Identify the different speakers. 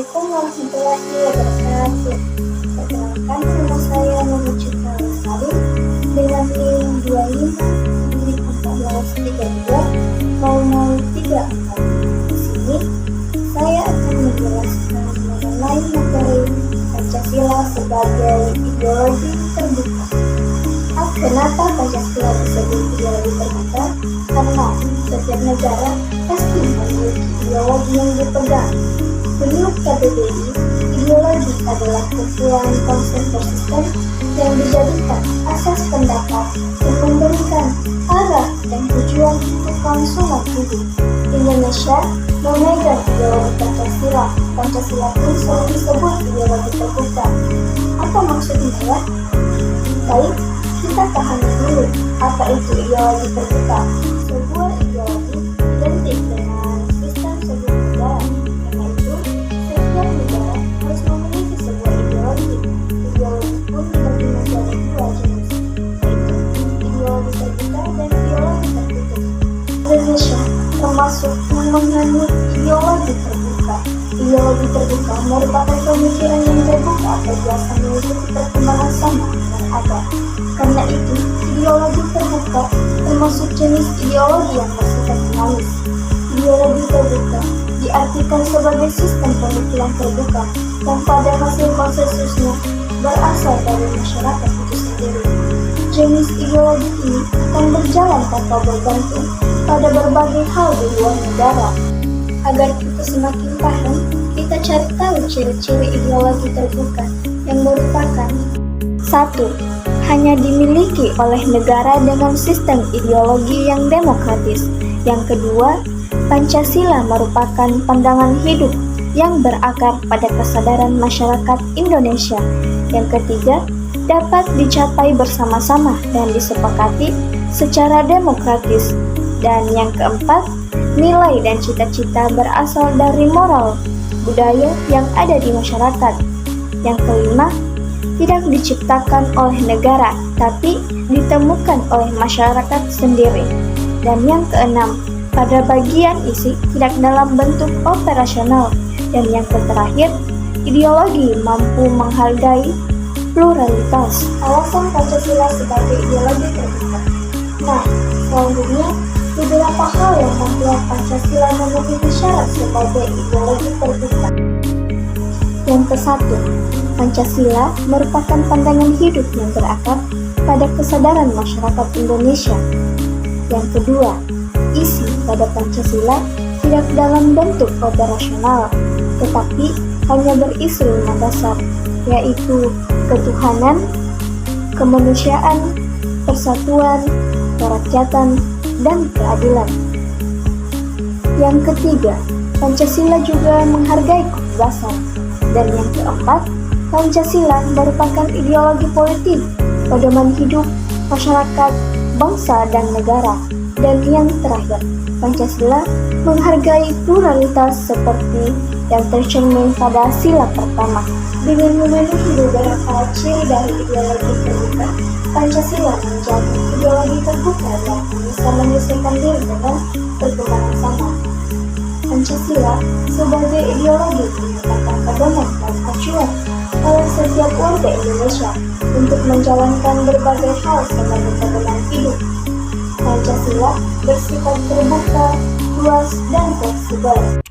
Speaker 1: Assalamualaikum warahmatullahi wabarakatuh. Perkenalkan, nama saya Muhammad Citra Lestari dengan NIM 25-1432-0034. Di sini saya akan menjelaskan mengenai materi Pancasila sebagai ideologi terbuka. Kenapa Pancasila disebut ideologi terbuka? Karena setiap negara pasti memiliki ideologi yang dipegang. Menurut KBBI, ideologi adalah kumpulan konsep persisten yang dijadikan asas pendapat yang memberikan arah dan tujuan untuk kelangsungan hidup. Indonesia memegang ideologi Pancasila. Pancasila pun selalu disebut ideologi terbuka. Apa maksudnya ya? Baik, kita pahami dulu apa itu ideologi terbuka. Sebuah ideologi identik dengan sistem sebuah negara. Karena itu, setiap negara harus memiliki sebuah ideologi. Ideologi pun dibagi menjadi dua jenis, yaitu ideologi terbuka dan ideologi tertutup. Indonesia termasuk yang menganut ideologi terbuka. Ideologi terbuka merupakan pemikiran yang terbuka atau biasa mengikuti perkembangan zaman dan ada. Karena itu, ideologi terbuka termasuk jenis ideologi yang bersifat dinamis. Ideologi terbuka diartikan sebagai sistem pemikiran terbuka yang pada hasil konsensusnya berasal dari masyarakat itu sendiri. Jenis ideologi ini akan berjalan tanpa bergantung pada berbagai hal di luar negara. Agar kita semakin paham, kita cari tahu ciri-ciri ideologi terbuka yang merupakan 1. Hanya dimiliki oleh negara dengan sistem ideologi yang demokratis. Yang kedua, Pancasila merupakan pandangan hidup yang berakar pada kesadaran masyarakat Indonesia. Yang ketiga, dapat dicapai bersama-sama dan disepakati secara demokratis. Dan yang keempat, nilai dan cita-cita berasal dari moral budaya yang ada di masyarakat. Yang kelima, tidak diciptakan oleh negara, tapi ditemukan oleh masyarakat sendiri. Dan yang keenam, pada bagian isi tidak dalam bentuk operasional. Dan yang terakhir, ideologi mampu menghargai pluralitas. Alasan Pancasila sebagai ideologi terbuka. Nah, selanjutnya, beberapa hal yang membuat Pancasila memenuhi syarat sebagai ideologi terbuka. Yang ke-1, Pancasila merupakan pandangan hidup yang berakar pada kesadaran masyarakat Indonesia. Yang kedua, isi pada Pancasila tidak dalam bentuk operasional, tetapi hanya berisi 5 dasar, yaitu ketuhanan, kemanusiaan, persatuan, kerakyatan, dan keadilan. Yang ketiga, Pancasila juga menghargai kebebasan. Dan yang keempat, Pancasila merupakan ideologi politik, pedoman hidup masyarakat, bangsa, dan negara. Dan yang terakhir, Pancasila menghargai pluralitas seperti yang tercermin pada sila pertama. Dengan memenuhi beberapa ciri dari ideologi terbuka, Pancasila menjadi ideologi terbuka yang bisa menyesuaikan diri dengan perkembangan zaman. Pancasila sebagai ideologi merupakan pedoman dan acuan oleh setiap warga Indonesia untuk menjalankan berbagai hal sebagai pedoman hidup. Pancasila bersifat terbuka, luas, dan fleksibel.